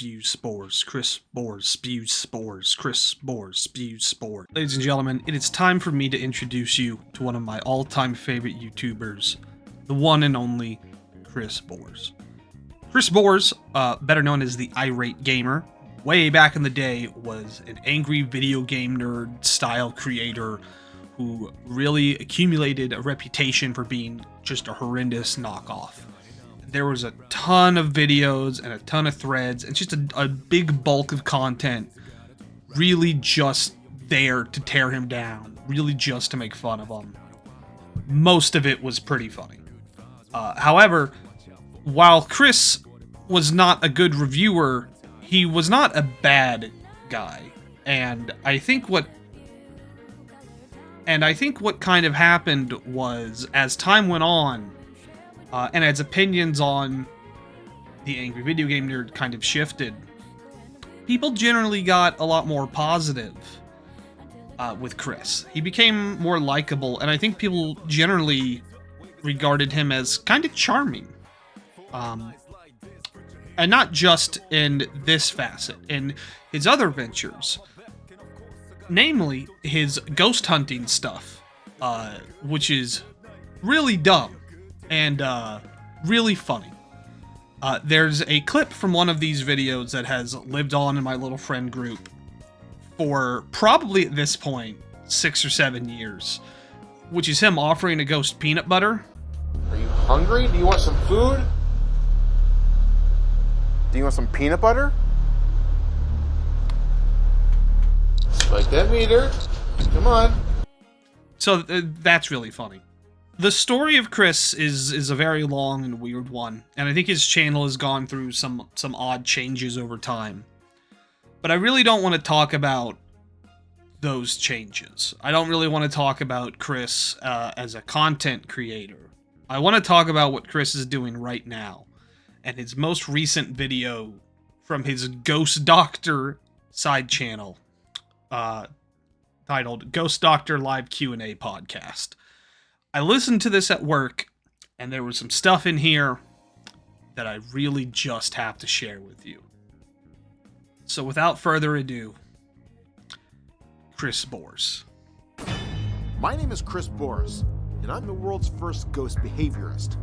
spews spores. Chris Bores spews spores. Chris Bores spews spores. Ladies and gentlemen, it is time for me to introduce you to one of my all-time favorite YouTubers, the one and only Chris Bores. Chris Bores, better known as the Irate Gamer, way back in the day was an angry video game nerd style creator who really accumulated a reputation for being just a horrendous knockoff. There was a ton of videos and a ton of threads and just a big bulk of content really just there to tear him down, really just to make fun of him. Most of it was pretty funny. However, while Chris was not a good reviewer, he was not a bad guy. And I think what kind of happened was, as time went on, and as opinions on the angry video game nerd kind of shifted, people generally got a lot more positive with Chris. He became more likable, and I think people generally regarded him as kind of charming. And not just in this facet, in his other ventures. Namely, his ghost hunting stuff, which is really dumb and really funny. There's a clip from one of these videos that has lived on in my little friend group for probably at this point 6 or 7 years, which is him offering a ghost peanut butter. Are you hungry? Do you want some food? Do you want some peanut butter? Like that meter. Come on. So that's really funny. The story of Chris is a very long and weird one, and I think his channel has gone through some odd changes over time. But I really don't want to talk about those changes. I don't really want to talk about Chris as a content creator. I want to talk about what Chris is doing right now, and his most recent video from his Ghost Doctor side channel, titled Ghost Doctor Live Q&A Podcast. I listened to this at work, and there was some stuff in here that I really just have to share with you. So without further ado, Chris Bores. My name is Chris Bores, and I'm the world's first ghost behaviorist.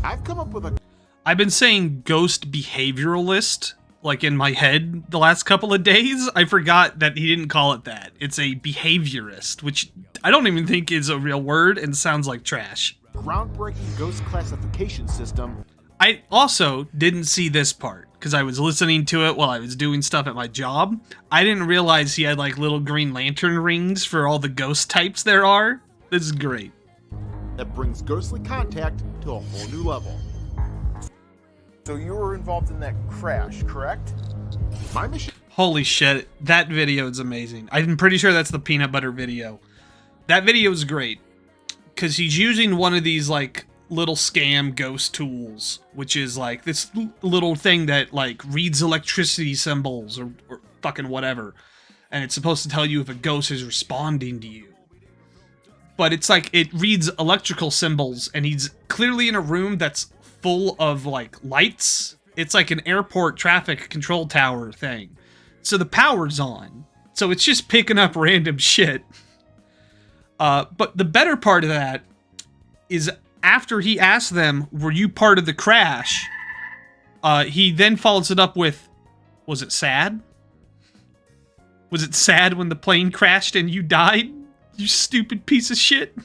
I've come up with a... I've been saying ghost behavioralist, like in my head the last couple of days. I forgot that he didn't call it that. It's a behaviorist, which I don't even think is a real word and sounds like trash. groundbreaking ghost classification system. I also didn't see this part, because I was listening to it while I was doing stuff at my job. I didn't realize he had like little Green Lantern rings for all the ghost types there are. This is great. That brings ghostly contact to a whole new level. So you were involved in that crash, correct? My mission... Holy shit, that video is amazing. I'm pretty sure that's the peanut butter video. That video is great, because he's using one of these, like, little scam ghost tools, which is, like, this little thing that, like, reads electricity symbols or fucking whatever, and it's supposed to tell you if a ghost is responding to you. But it's like, it reads electrical symbols, and he's clearly in a room that's full of, like, lights. It's like an airport traffic control tower thing. So the power's on. So it's just picking up random shit. But the better part of that is after he asks them, were you part of the crash? He then follows it up with, was it sad? Was it sad when the plane crashed and you died? You stupid piece of shit.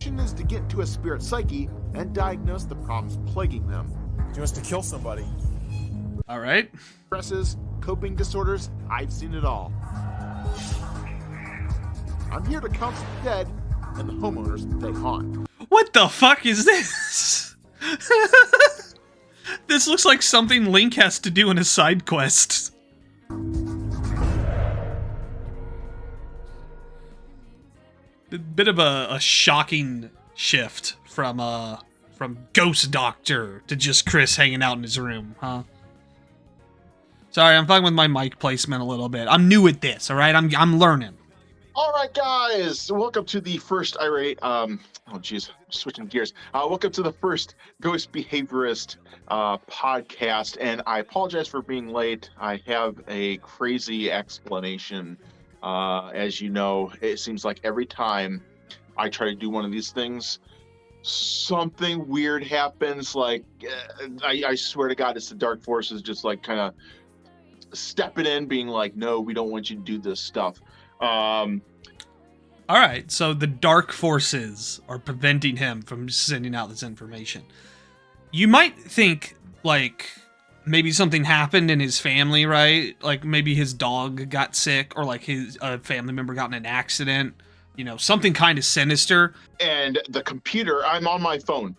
mission is to get to a spirit psyche and diagnose the problems plaguing them. He wants to kill somebody. All right. Stresses, coping disorders, I've seen it all. I'm here to counsel the dead and the homeowners they haunt. What the fuck is this? This looks like something Link has to do in a side quest. A bit of a shocking shift from Ghost Doctor to just Chris hanging out in his room, huh? Sorry, I'm fucking with my mic placement a little bit. I'm new at this, all right? I'm learning. All right, guys, welcome to the first irate. Switching gears. Welcome to the first Ghost Behaviorist podcast, and I apologize for being late. I have a crazy explanation. As you know, it seems like every time I try to do one of these things, something weird happens. Like, I swear to God, it's the Dark Forces just like kind of stepping in, being like, "No, we don't want you to do this stuff." All right, so the dark forces are preventing him from sending out this information. You might think, like, maybe something happened in his family, right? Like, maybe his dog got sick, or, like, his family member got in an accident. You know, something kind of sinister. And the computer, I'm on my phone.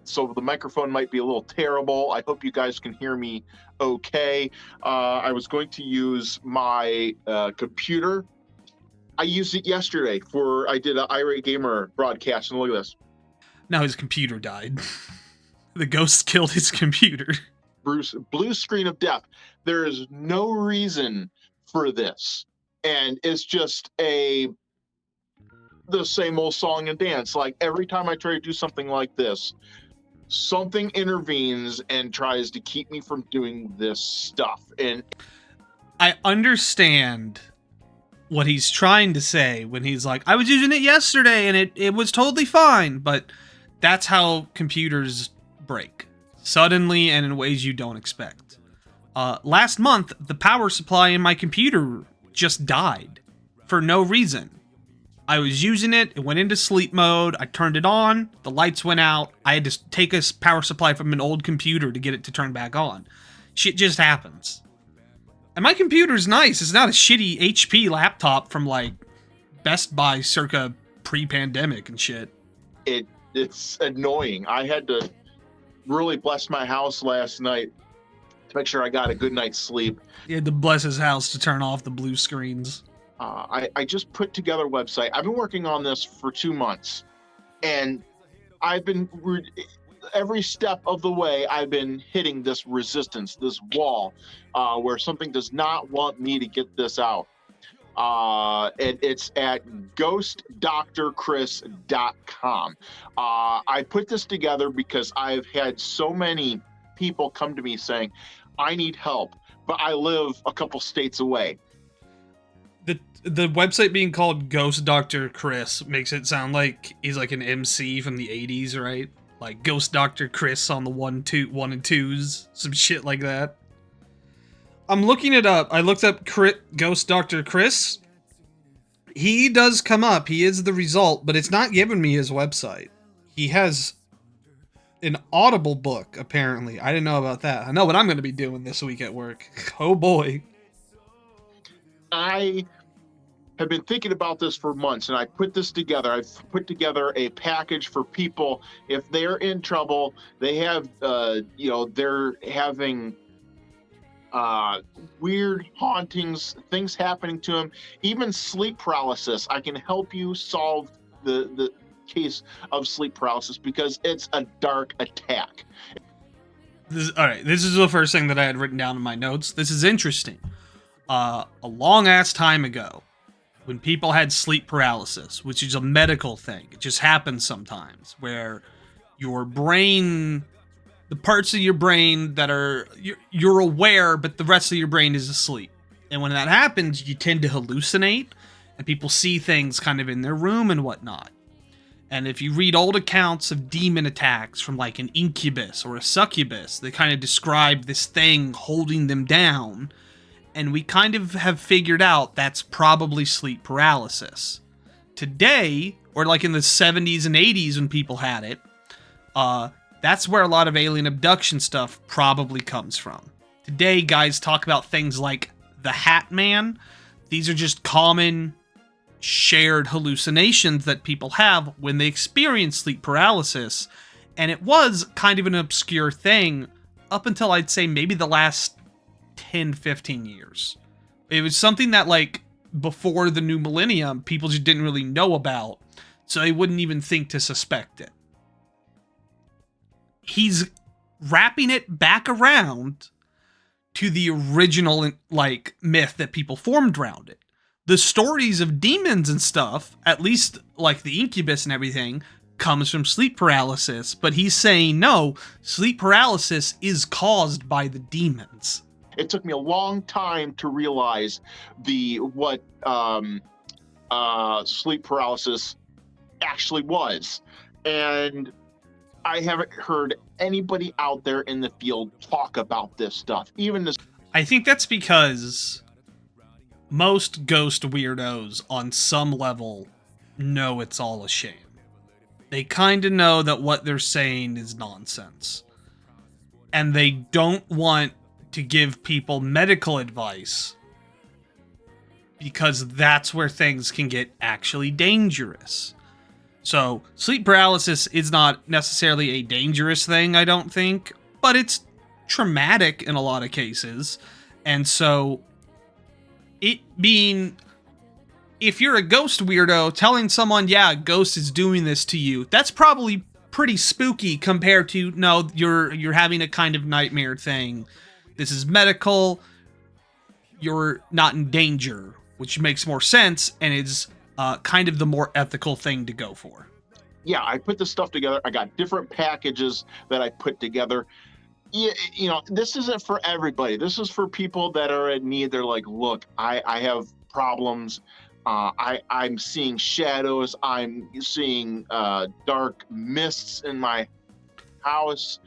So the microphone might be a little terrible. I hope you guys can hear me okay. I was going to use my computer. I used it yesterday I did an Irate Gamer broadcast, and look at this. Now his computer died. The ghost killed his computer. Bruce, blue screen of death. There is no reason for this. And it's just the same old song and dance. Like, every time I try to do something like this, something intervenes and tries to keep me from doing this stuff. And I understand what he's trying to say when he's like, I was using it yesterday and it was totally fine, but that's how computers break. Suddenly and in ways you don't expect. Last month, the power supply in my computer just died for no reason. I was using it, it went into sleep mode, I turned it on, the lights went out, I had to take a power supply from an old computer to get it to turn back on. Shit just happens. And my computer's nice. It's not a shitty HP laptop from, like, Best Buy circa pre-pandemic and shit. It's annoying. I had to really bless my house last night to make sure I got a good night's sleep. He had to bless his house to turn off the blue screens. I just put together a website. I've been working on this for 2 months, and I've been... every step of the way, I've been hitting this resistance, this wall, where something does not want me to get this out. And it's at ghostdrchris.com. I put this together because I've had so many people come to me saying, I need help, but I live a couple states away. The website being called Ghost Dr. Chris makes it sound like he's like an MC from the 80s, right? Like Ghost Dr. Chris on the 1 and 2s, some shit like that. I'm looking it up. I looked up Ghost Dr. Chris. He does come up. He is the result, but it's not giving me his website. He has an Audible book, apparently. I didn't know about that. I know what I'm going to be doing this week at work. Oh boy. I have been thinking about this for months, and I put this together. I've put together a package for people if they're in trouble. They have, they're having weird hauntings, things happening to them, even sleep paralysis. I can help you solve the case of sleep paralysis because it's a dark attack. This is the first thing that I had written down in my notes. This is interesting. A long ass time ago, when people had sleep paralysis, which is a medical thing, it just happens sometimes, where your brain, the parts of your brain that are, you're aware, but the rest of your brain is asleep. And when that happens, you tend to hallucinate, and people see things kind of in their room and whatnot. And if you read old accounts of demon attacks from like an incubus or a succubus, they kind of describe this thing holding them down. And we kind of have figured out that's probably sleep paralysis. Today, or like in the 70s and 80s when people had it, that's where a lot of alien abduction stuff probably comes from. Today, guys talk about things like the Hat Man. These are just common shared hallucinations that people have when they experience sleep paralysis. And it was kind of an obscure thing up until I'd say maybe the last 10, 15 years. It was something that, like, before the new millennium, people just didn't really know about, so they wouldn't even think to suspect it. He's wrapping it back around to the original, like, myth that people formed around it, the stories of demons and stuff, at least like the incubus and everything, comes from sleep paralysis. But he's saying no, sleep paralysis is caused by the demons. It took me a long time to realize what sleep paralysis actually was. And I haven't heard anybody out there in the field talk about this stuff. Even this. I think that's because most ghost weirdos on some level know it's all a sham. They kind of know that what they're saying is nonsense. And they don't want to give people medical advice because that's where things can get actually dangerous. So, sleep paralysis is not necessarily a dangerous thing, I don't think, but it's traumatic in a lot of cases. And so, it being, if you're a ghost weirdo, telling someone, yeah, a ghost is doing this to you, that's probably pretty spooky compared to, no, you're having a kind of nightmare thing. This is medical. You're not in danger, which makes more sense and is kind of the more ethical thing to go for. Yeah, I put this stuff together. I got different packages that I put together. You know, this isn't for everybody. This is for people that are in need. They're like, look, I have problems. I'm seeing shadows. I'm seeing dark mists in my house.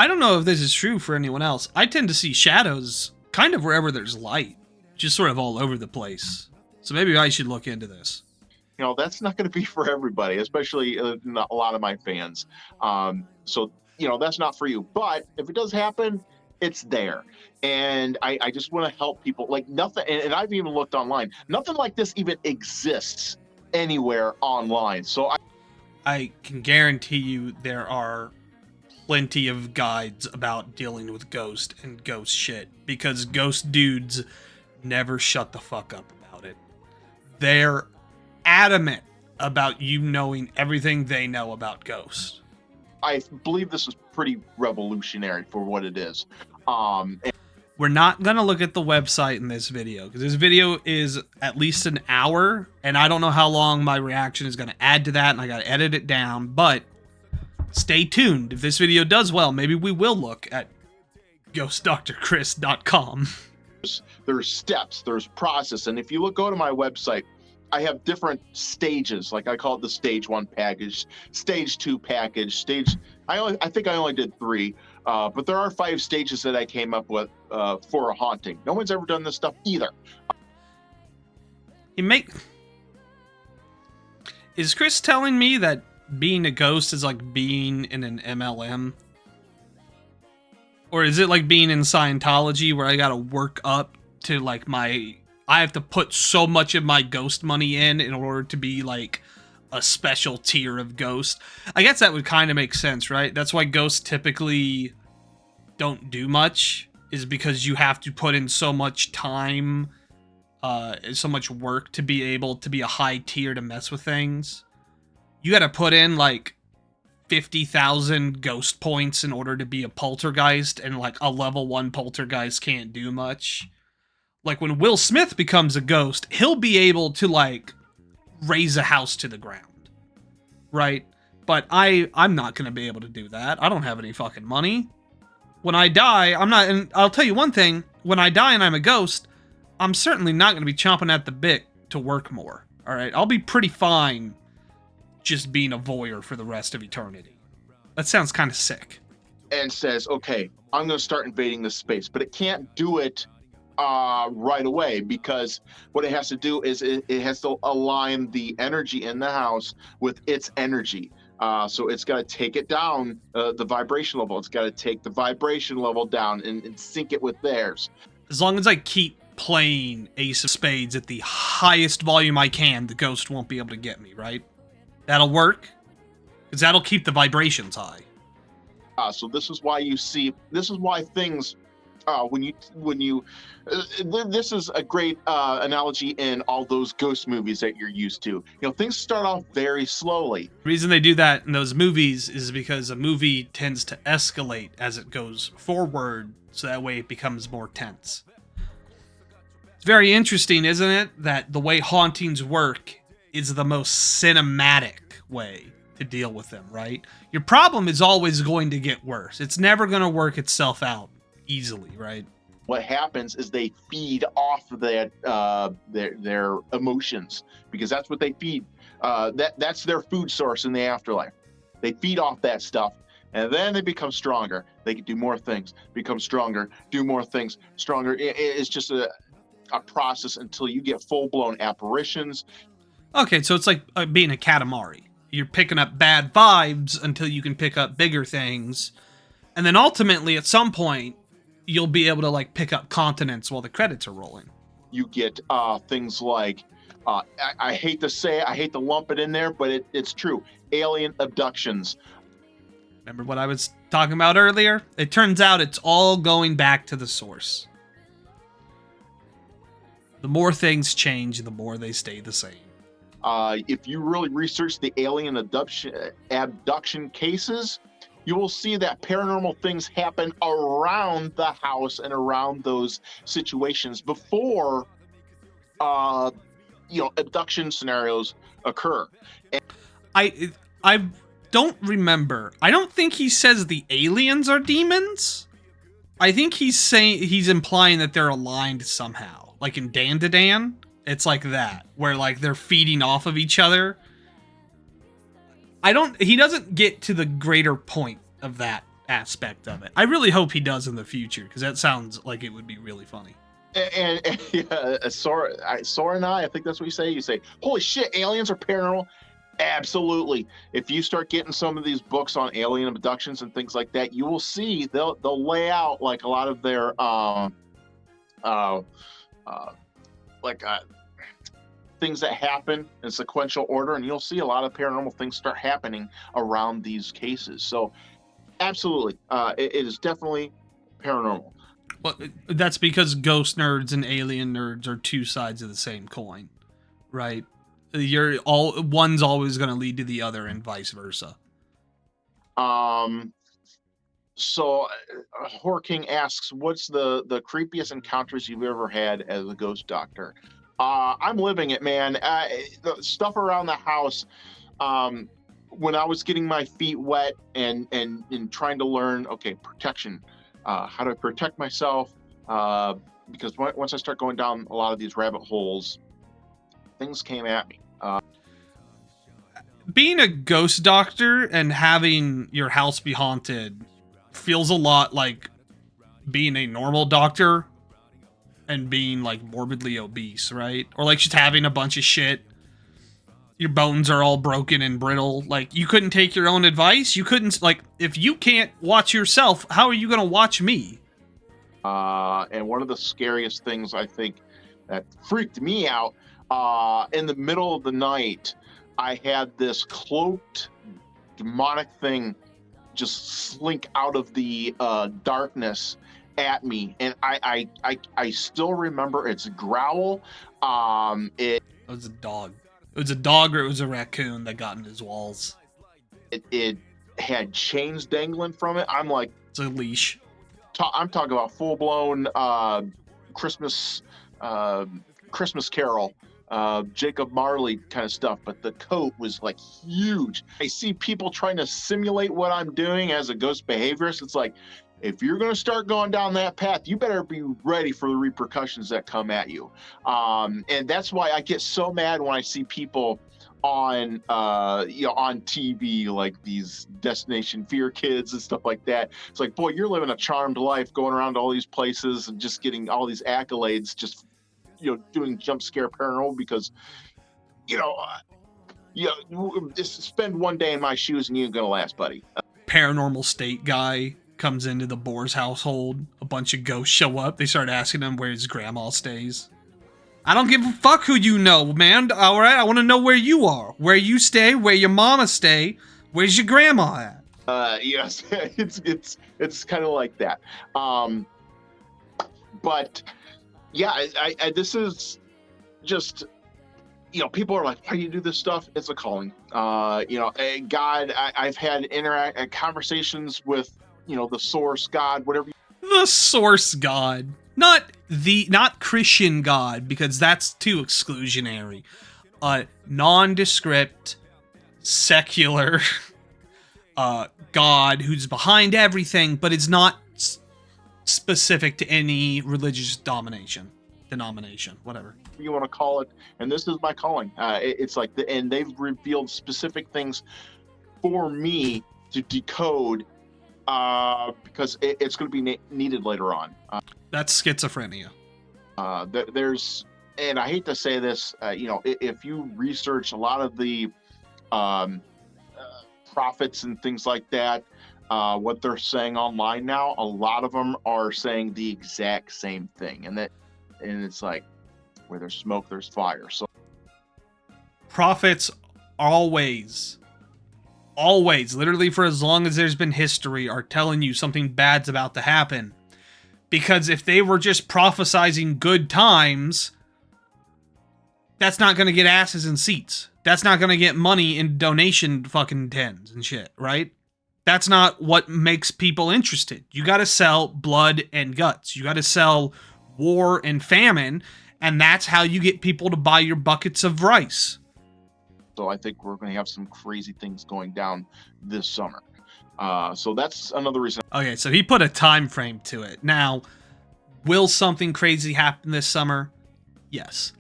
I don't know if this is true for anyone else. I tend to see shadows kind of wherever there's light, just sort of all over the place. So maybe I should look into this. You know, that's not going to be for everybody, especially not a lot of my fans. So, you know, that's not for you. But if it does happen, it's there. And I just want to help people. Like nothing, and I've even looked online. Nothing like this even exists anywhere online. So I can guarantee you there are plenty of guides about dealing with ghost and ghost shit, because ghost dudes never shut the fuck up about it. They're adamant about you knowing everything they know about ghosts. I believe this is pretty revolutionary for what it is. We're not going to look at the website in this video, because this video is at least an hour, and I don't know how long my reaction is going to add to that, and I got to edit it down, but stay tuned. If this video does well, maybe we will look at ghostdrchris.com. There's steps, there's process, and if you go to my website, I have different stages. Like I call it the stage 1 package, stage 2 package, I think I only did 3, but there are 5 stages that I came up with for a haunting. No one's ever done this stuff either. Is Chris telling me that being a ghost is like being in an MLM? Or is it like being in Scientology where I gotta work up to like I have to put so much of my ghost money in order to be like a special tier of ghost? I guess that would kind of make sense, right? That's why ghosts typically don't do much, is because you have to put in so much time, so much work to be able to be a high tier to mess with things. You gotta put in like 50,000 ghost points in order to be a poltergeist, and like a level 1 poltergeist can't do much. Like when Will Smith becomes a ghost, he'll be able to like raise a house to the ground, right? But I'm not going to be able to do that. I don't have any fucking money. When I die, I'm not, and I'll tell you one thing, when I die and I'm a ghost, I'm certainly not going to be chomping at the bit to work more, all right? I'll be pretty fine just being a voyeur for the rest of eternity. That sounds kind of sick. And says, okay, I'm going to start invading this space, but it can't do it right away, because what it has to do is it has to align the energy in the house with its energy. So it's got to take it down, the vibration level. It's got to take the vibration level down and sync it with theirs. As long as I keep playing Ace of Spades at the highest volume I can, the ghost won't be able to get me, right? That'll work, because that'll keep the vibrations high. So this is why things, this is a great analogy in all those ghost movies that you're used to. You know, things start off very slowly. The reason they do that in those movies is because a movie tends to escalate as it goes forward, so that way it becomes more tense. It's very interesting, isn't it, that the way hauntings work is the most cinematic way to deal with them, right? Your problem is always going to get worse. It's never going to work itself out easily, right? What happens is they feed off of that their emotions, because that's what they feed. That's their food source in the afterlife. They feed off that stuff, and then they become stronger. They can do more things, become stronger, do more things, stronger. It's just a process until you get full-blown apparitions. Okay, so it's like being a Katamari. You're picking up bad vibes until you can pick up bigger things, and then ultimately, at some point, you'll be able to like pick up continents while the credits are rolling. You get things like, I hate to say it, I hate to lump it in there, but it's true. Alien abductions. Remember what I was talking about earlier? It turns out it's all going back to the source. The more things change, the more they stay the same. If you really research the alien abduction cases, you will see that paranormal things happen around the house and around those situations before, abduction scenarios occur. I don't remember. I don't think he says the aliens are demons. I think he's implying that they're aligned somehow. Like in Dan to Dan, it's like that, where like they're feeding off of each other. He doesn't get to the greater point of that aspect of it. I really hope he does in the future, because that sounds like it would be really funny. And Sora and I think that's what you say. You say, holy shit, aliens are paranormal. Absolutely. If you start getting some of these books on alien abductions and things like that, you will see they'll lay out like a lot of their things that happen in sequential order, and you'll see a lot of paranormal things start happening around these cases. So absolutely, it is definitely paranormal. Well, that's because ghost nerds and alien nerds are two sides of the same coin, right? One's always going to lead to the other, and vice versa. So Horror King asks, what's the creepiest encounters you've ever had as a ghost doctor? I'm living it, man. The stuff around the house, when I was getting my feet wet and trying to learn, okay, protection, how do I protect myself? Because once I start going down a lot of these rabbit holes, things came at me. Being a ghost doctor and having your house be haunted feels a lot like being a normal doctor and being like morbidly obese, right? Or like just having a bunch of shit. Your bones are all broken and brittle. Like, you couldn't take your own advice. You couldn't, like, if you can't watch yourself, how are you going to watch me? And one of the scariest things I think that freaked me out, in the middle of the night, I had this cloaked demonic thing just slink out of the darkness at me, and I still remember its growl. It was a dog. It was a dog, or it was a raccoon that got in his walls. It had chains dangling from it. I'm like, it's a leash. I'm talking about full blown Christmas Carol, Jacob Marley kind of stuff, but the coat was like huge. I see people trying to simulate what I'm doing as a ghost behaviorist. It's like, if you're going to start going down that path, you better be ready for the repercussions that come at you. And that's why I get so mad when I see people on on TV, like these Destination Fear kids and stuff like that. It's like, boy, you're living a charmed life, going around to all these places and just getting all these accolades, just doing jump scare paranormal, because just spend one day in my shoes and you ain't gonna last, buddy. Paranormal State guy comes into the Boers household. A bunch of ghosts show up. They start asking him where his grandma stays. I don't give a fuck who you know, man. All right, I want to know where you are, where you stay, where your mama stay, where's your grandma at? Yes, it's kind of like that. But yeah, I this is just, people are like, why do you do this stuff? It's a calling. God, I've had conversations with, the source God, whatever. The source God. Not not Christian God, because that's too exclusionary. Nondescript, secular God who's behind everything, but is not specific to any religious denomination, whatever you want to call it. And this is my calling. It's like and they've revealed specific things for me to decode, because it's going to be needed later on. That's schizophrenia. There's, and I hate to say this, if you research a lot of the prophets and things like that, what they're saying online now, a lot of them are saying the exact same thing, and it's like, where there's smoke, there's fire. So prophets always, literally for as long as there's been history, are telling you something bad's about to happen. Because if they were just prophesizing good times, that's not going to get asses in seats. That's not going to get money in donation fucking tens and shit, right? That's not what makes people interested. You got to sell blood and guts. You got to sell war and famine, and that's how you get people to buy your buckets of rice. So I think we're going to have some crazy things going down this summer. So that's another reason. Okay, so he put a time frame to it. Now, will something crazy happen this summer? Yes.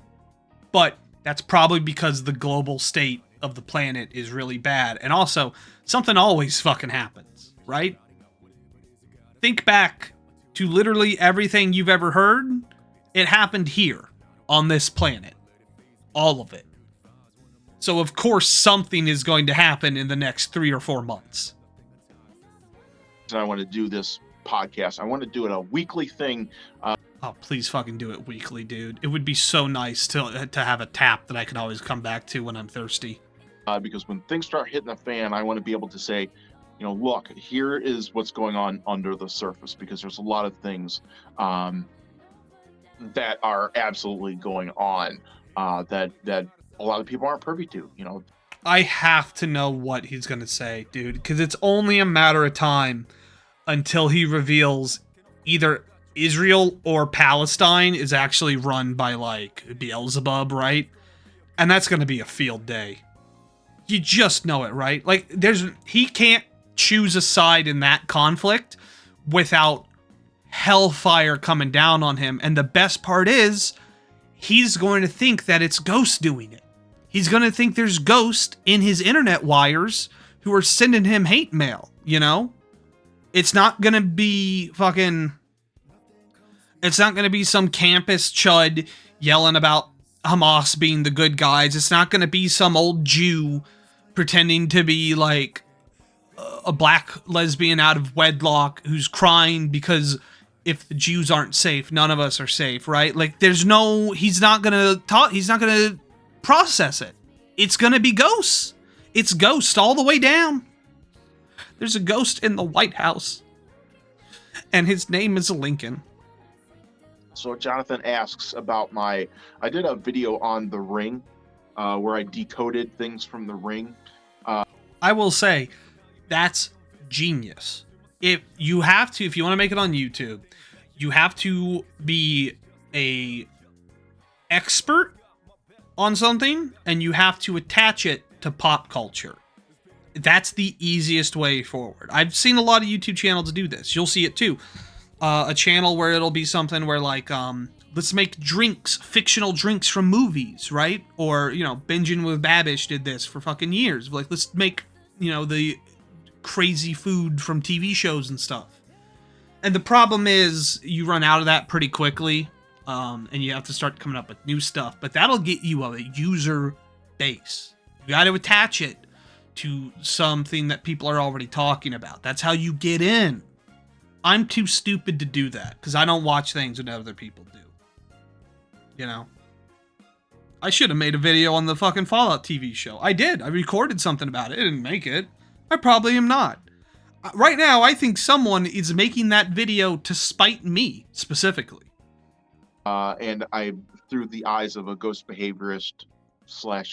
But that's probably because the global state of the planet is really bad. And also, something always fucking happens, right? Think back to literally everything you've ever heard. It happened here on this planet. All of it. So of course something is going to happen in the next 3 or 4 months. I want to do this podcast. I want to do it a weekly thing. Oh, please fucking do it weekly, dude. It would be so nice to have a tap that I can always come back to when I'm thirsty. Because when things start hitting the fan, I want to be able to say, look, here is what's going on under the surface, because there's a lot of things that are absolutely going on that a lot of people aren't privy to. I have to know what he's going to say, dude, because it's only a matter of time until he reveals either Israel or Palestine is actually run by, like, Beelzebub, right? And that's going to be a field day. You just know it, right? Like, he can't choose a side in that conflict without hellfire coming down on him. And the best part is, he's going to think that it's Ghost doing it. He's going to think there's Ghost in his internet wires who are sending him hate mail, It's not going to be fucking... It's not going to be some campus chud yelling about Hamas being the good guys. It's not going to be some old Jew pretending to be, like, a black lesbian out of wedlock who's crying because if the Jews aren't safe, none of us are safe, right? Like, he's not going to process it. It's going to be Ghost. It's Ghost all the way down. There's a ghost in the White House. And his name is Lincoln. So Jonathan asks about I did a video on The Ring, where I decoded things from The Ring. I will say, that's genius. If you want to make it on YouTube, you have to be a expert on something, and you have to attach it to pop culture. That's the easiest way forward. I've seen a lot of YouTube channels do this. You'll see it too. A channel where it'll be something where, like, let's make drinks, fictional drinks from movies, right? Or, Binging with Babish did this for fucking years. Like, let's make, the crazy food from TV shows and stuff. And the problem is, you run out of that pretty quickly, and you have to start coming up with new stuff. But that'll get you a user base. You got to attach it to something that people are already talking about. That's how you get in. I'm too stupid to do that, because I don't watch things that other people do. I should have made a video on the fucking Fallout TV show. I did. I recorded something about it. I didn't make it. I probably am not. Right now, I think someone is making that video to spite me, specifically. And I, through the eyes of a ghost behaviorist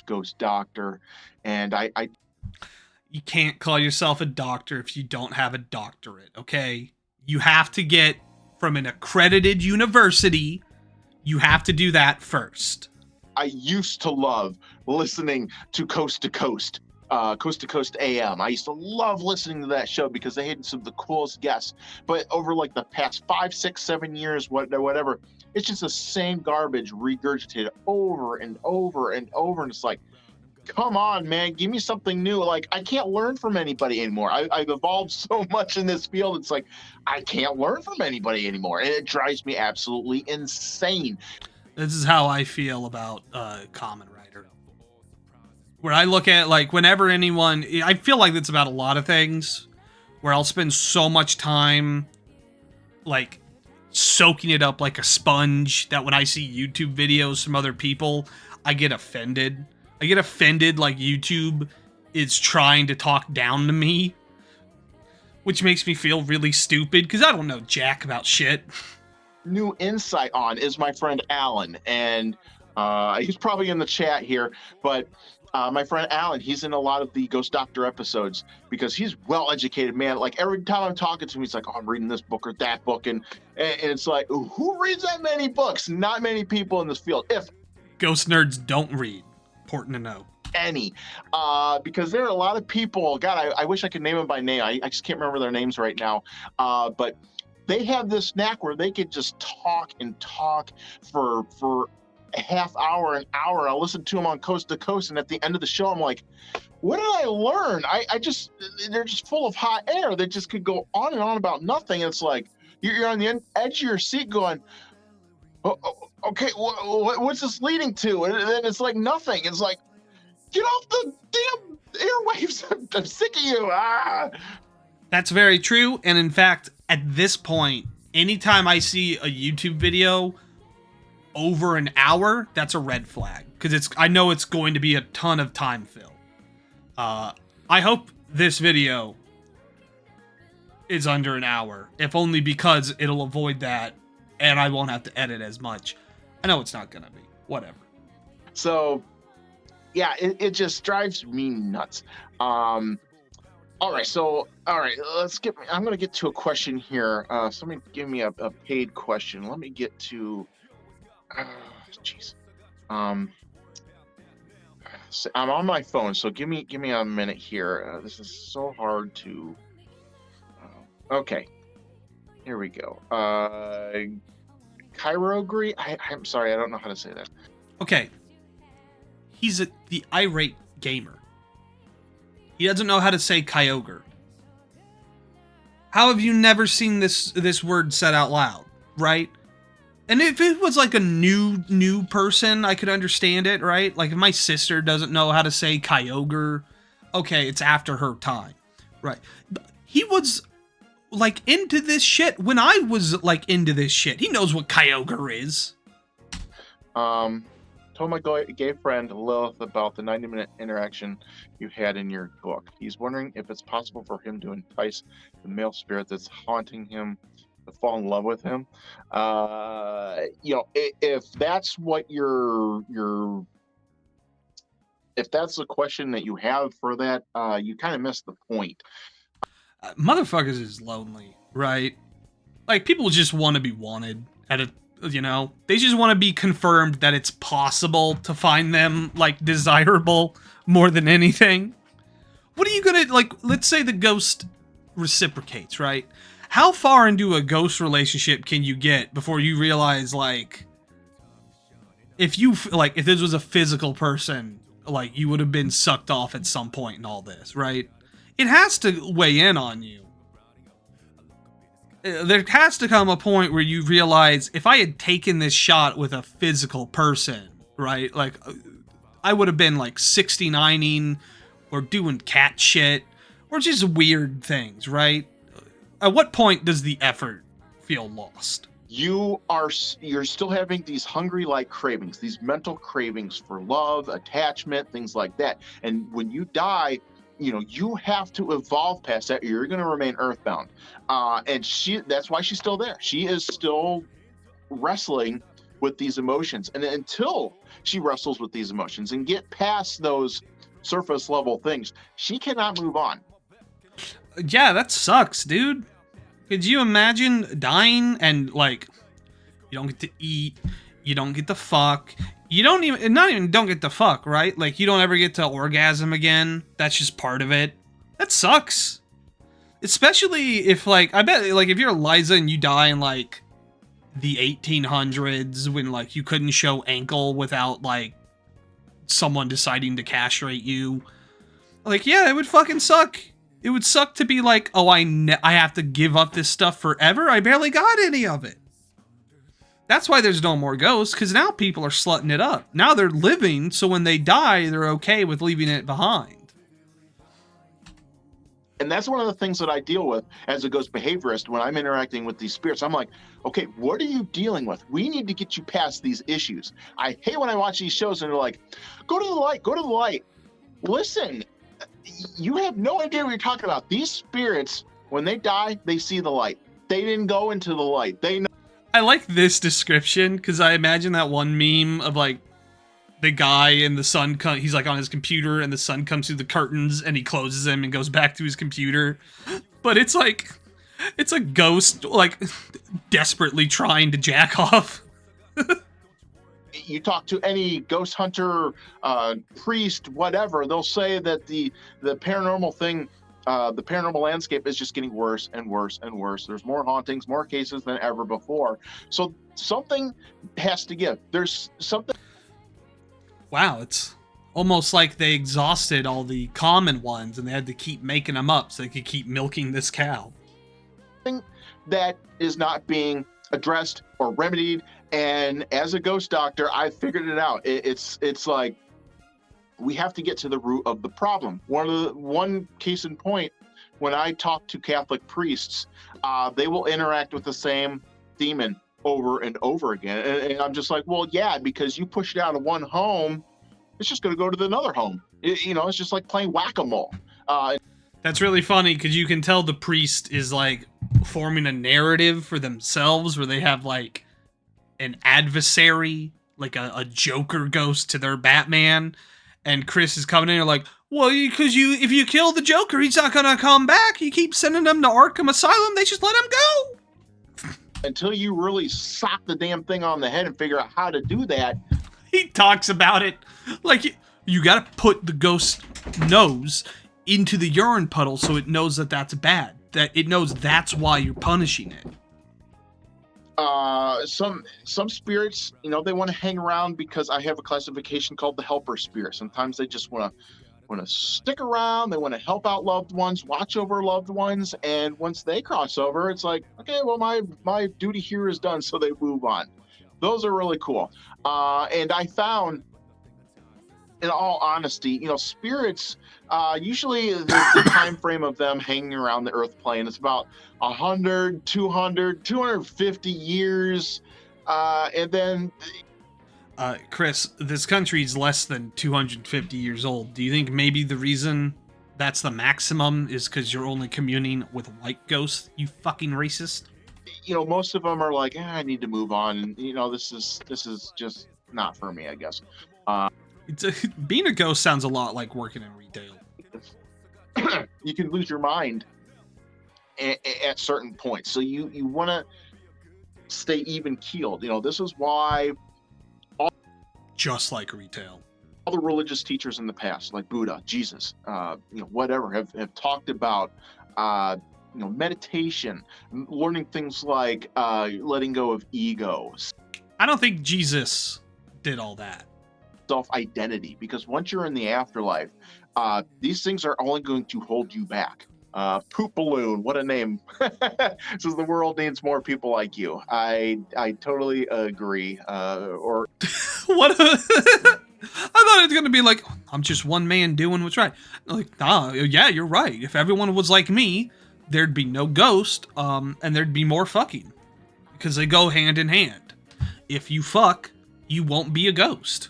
/ ghost doctor, and I... You can't call yourself a doctor if you don't have a doctorate, okay? You have to get from an accredited university You have to do that first. I used to love listening to Coast to Coast AM. I used to love listening to that show because they had some of the coolest guests. But over like the past 5, 6, 7 years, whatever, it's just the same garbage regurgitated over and over and over. And it's like, come on, man, give me something new. Like, I can't learn from anybody anymore. I've evolved so much in this field. It's like, I can't learn from anybody anymore. And it drives me absolutely insane. This is how I feel about Kamen Rider. Where I look at, like, whenever anyone... I feel like it's about a lot of things. Where I'll spend so much time, like, soaking it up like a sponge, that when I see YouTube videos from other people, I get offended. I get offended like YouTube is trying to talk down to me, which makes me feel really stupid because I don't know jack about shit. New insight on is my friend Alan, and he's probably in the chat here, but my friend Alan, he's in a lot of the Ghost Doctor episodes because he's well-educated, man. Like, every time I'm talking to him, he's like, oh, I'm reading this book or that book, and it's like, who reads that many books? Not many people in this field, if Ghost nerds don't read. Important to know. Any, because there are a lot of people. God, I wish I could name them by name. I just can't remember their names right now. But they have this knack where they could just talk and talk for a half hour, an hour. I'll listen to them on Coast to Coast, and at the end of the show, I'm like, what did I learn? They're just full of hot air. They just could go on and on about nothing. And it's like you're on the edge of your seat going, okay, what's this leading to? And then it's like nothing. It's like, get off the damn airwaves. I'm sick of you. That's very true. And in fact, at this point, anytime I see a YouTube video over an hour, that's a red flag. Because I know it's going to be a ton of time fill. I hope this video is under an hour, if only because it'll avoid that and I won't have to edit as much. I know it's not gonna be. Whatever. So, yeah, it just drives me nuts. All right, I'm gonna get to a question here. Somebody give me a paid question. Let me get to. Jeez. So I'm on my phone, so give me a minute here. This is so hard to. Okay. Here we go. Kyrogri? I'm sorry, I don't know how to say that. Okay. He's the irate gamer. He doesn't know how to say Kyogre. How have you never seen this word said out loud, right? And if it was like a new person, I could understand it, right? Like if my sister doesn't know how to say Kyogre, okay, it's after her time, right? He was like into this shit when I was like into this shit. He knows what Kyogre is. Told my gay friend Lilith about the 90-minute interaction you had in your book. He's wondering if it's possible for him to entice the male spirit that's haunting him to fall in love with him. If that's what if that's the question that you have for that, you kind of missed the point. Motherfuckers is lonely, right? Like, people just want to be wanted they just want to be confirmed that it's possible to find them, like, desirable more than anything. What are you gonna, like, let's say the ghost reciprocates, right? How far into a ghost relationship can you get before you realize, like, if this was a physical person, like, you would have been sucked off at some point in all this, right? It has to weigh in on you. There has to come a point where you realize, if I had taken this shot with a physical person, right? Like, I would have been, like, 69ing or doing cat shit or just weird things, right? At what point does the effort feel lost? You're still having these hungry-like cravings, these mental cravings for love, attachment, things like that. And when you die, you have to evolve past that. You're going to remain earthbound. And that's why she's still there. She is still wrestling with these emotions. And until she wrestles with these emotions and get past those surface level things, she cannot move on. Yeah, that sucks, dude. Could you imagine dying and, like, you don't get to eat, You don't get to fuck. You don't even, not even don't get to fuck, right? Like, you don't ever get to orgasm again. That's just part of it. That sucks. Especially if, like, I bet, like, if you're Eliza and you die in, like, the 1800s when, like, you couldn't show ankle without, like, someone deciding to castrate you. Like, yeah, it would fucking suck. It would suck to be like, oh, I have to give up this stuff forever. I barely got any of it. That's why there's no more ghosts, because now people are slutting it up. Now they're living, so when they die, they're okay with leaving it behind. And that's one of the things that I deal with as a ghost behaviorist when I'm interacting with these spirits. I'm like, okay, what are you dealing with? We need to get you past these issues. I hate when I watch these shows and they're like, go to the light, go to the light. Listen, you have no idea what you're talking about. These spirits, when they die, they see the light. They didn't go into the light. They know. I like this description because I imagine that one meme of like the guy and the sun he's like on his computer and the sun comes through the curtains and he closes them and goes back to his computer. But it's like, it's a ghost like desperately trying to jack off. You talk to any ghost hunter, priest, whatever, they'll say that the paranormal thing, the paranormal landscape is just getting worse and worse and worse. There's more hauntings, more cases than ever before. So something has to give. There's something. Wow, it's almost like they exhausted all the common ones and they had to keep making them up so they could keep milking this cow. That is not being addressed or remedied. And as a ghost doctor, I figured it out. It's like we have to get to the root of the problem. One case in point, when I talk to Catholic priests, they will interact with the same demon over and over again. And I'm just like, well, yeah, because you push it out of one home, it's just going to go to another home. It's just like playing whack-a-mole. That's really funny because you can tell the priest is like forming a narrative for themselves where they have like an adversary, like a Joker ghost to their Batman. And Chris is coming in and like, well, because if you kill the Joker, he's not going to come back. You keep sending them to Arkham Asylum. They just let him go. Until you really sock the damn thing on the head and figure out how to do that. He talks about it like you got to put the ghost nose into the urine puddle so it knows that that's bad. That it knows that's why you're punishing it. Some spirits, they want to hang around because I have a classification called the helper spirit. Sometimes they just want to stick around. They want to help out loved ones, watch over loved ones, and once they cross over, it's like, okay, well, my duty here is done, so they move on. Those are really cool. And I found, in all honesty, spirits, usually the time frame of them hanging around the earth plane is about 100, 200, 250 years. And then... Chris, this country's less than 250 years old. Do you think maybe the reason that's the maximum is because you're only communing with white ghosts, you fucking racist? Most of them are like, I need to move on. This is just not for me, I guess. Being a ghost sounds a lot like working in retail. You can lose your mind at certain points. So you want to stay even keeled. This is why just like retail, all the religious teachers in the past, like Buddha, Jesus, whatever, have talked about meditation, learning things like letting go of ego. I don't think Jesus did all that. Self-identity, because once you're in the afterlife, these things are only going to hold you back. Poop balloon, what a name. Says the world needs more people like you. I totally agree. Or what? I thought it was gonna be like, I'm just one man doing what's right. Like, nah, yeah, you're right. If everyone was like me, there'd be no ghost, and there'd be more fucking, because they go hand in hand. If you fuck, you won't be a ghost.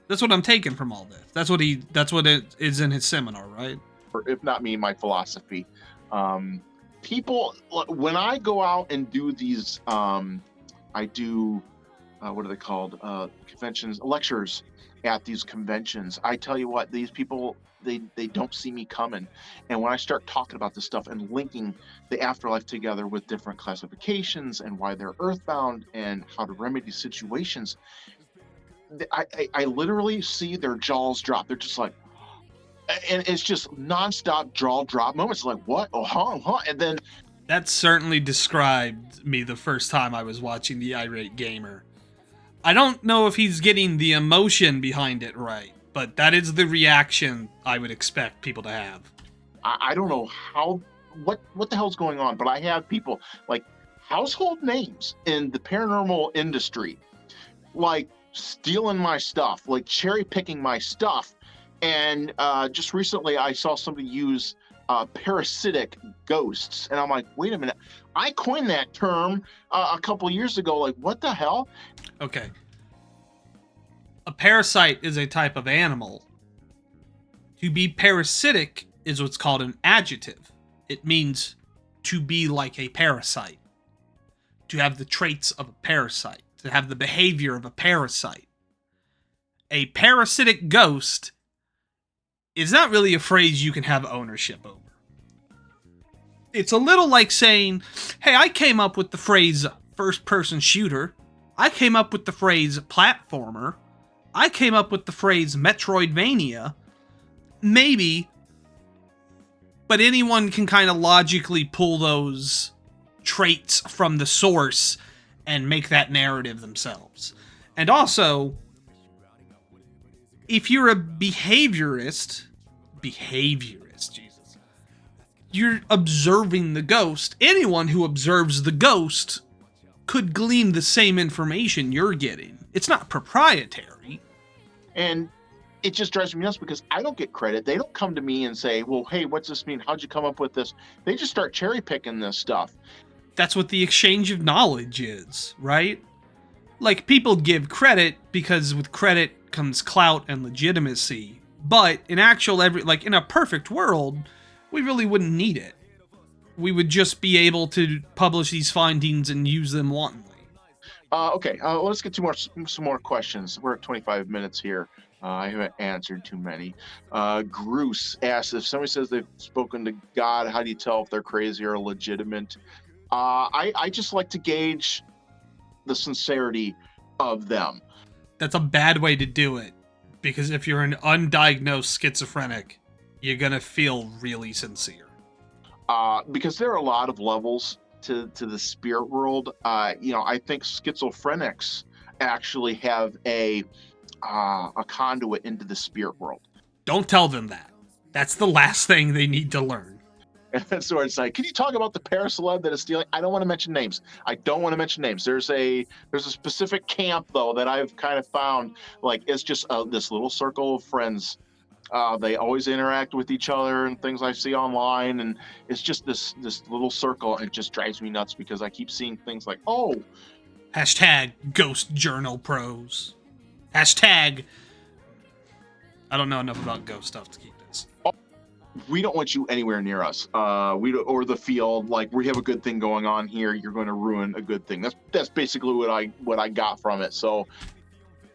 That's what I'm taking from all this. That's what it is in his seminar, right? Or if not me, my philosophy. People, when I go out and do these, I do what are they called? Conventions, lectures at these conventions. I tell you what, these people, they don't see me coming. And when I start talking about this stuff and linking the afterlife together with different classifications and why they're earthbound and how to remedy situations, I literally see their jaws drop. They're just like, and it's just nonstop jaw drop moments. Like, what? Oh, huh. And then That certainly described me the first time I was watching The Irate Gamer. I don't know if he's getting the emotion behind it right, but that is the reaction I would expect people to have. I don't know what the hell's going on, but I have people like household names in the paranormal industry, like stealing my stuff, like cherry picking my stuff. And just recently I saw somebody use parasitic ghosts, and I'm like, wait a minute, I coined that term a couple years ago. Like, what the hell? Okay. A parasite is a type of animal. To be parasitic is what's called an adjective. It means to be like a parasite. To have the traits of a parasite. To have the behavior of a parasite. A parasitic ghost is not really a phrase you can have ownership over. It's a little like saying, hey, I came up with the phrase first-person shooter. I came up with the phrase platformer. I came up with the phrase Metroidvania. Maybe, but anyone can kind of logically pull those traits from the source and make that narrative themselves. And also, if you're a behaviorist, Jesus, you're observing the ghost. Anyone who observes the ghost could glean the same information you're getting. It's not proprietary. And it just drives me nuts because I don't get credit. They don't come to me and say, well, hey, what's this mean? How'd you come up with this? They just start cherry picking this stuff. That's what the exchange of knowledge is, right? Like, people give credit because with credit comes clout and legitimacy. But in in a perfect world, we really wouldn't need it. We would just be able to publish these findings and use them wantonly. Okay, let's get to some more questions. We're at 25 minutes here. I haven't answered too many. Groose asks, if somebody says they've spoken to God, how do you tell if they're crazy or legitimate? I just like to gauge the sincerity of them. That's a bad way to do it, because if you're an undiagnosed schizophrenic, you're gonna feel really sincere. Because there are a lot of levels to the spirit world. I think schizophrenics actually have a conduit into the spirit world. Don't tell them that. That's the last thing they need to learn. And so it's like, can you talk about the paraceleb that is stealing? I don't want to mention names. There's a specific camp though that I've kind of found, like, it's just this little circle of friends. They always interact with each other and things I see online, and it's just this little circle, and it just drives me nuts because I keep seeing things like, Hashtag Ghost Journal Pros. Hashtag I don't know enough about ghost stuff to keep this. We don't want you anywhere near us. Or the field. Like, we have a good thing going on here. You're going to ruin a good thing. That's basically what I got from it. So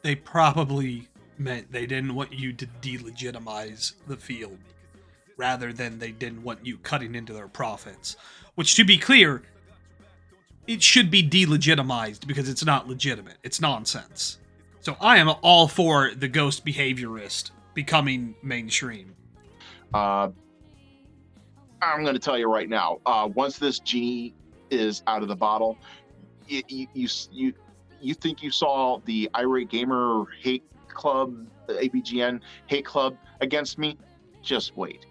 they probably meant they didn't want you to delegitimize the field, rather than they didn't want you cutting into their profits. Which, to be clear, it should be delegitimized because it's not legitimate. It's nonsense. So I am all for the ghost behaviorist becoming mainstream. I'm going to tell you right now, once this genie is out of the bottle, you think you saw the Irate Gamer hate club, the ABGN hate club against me? Just wait.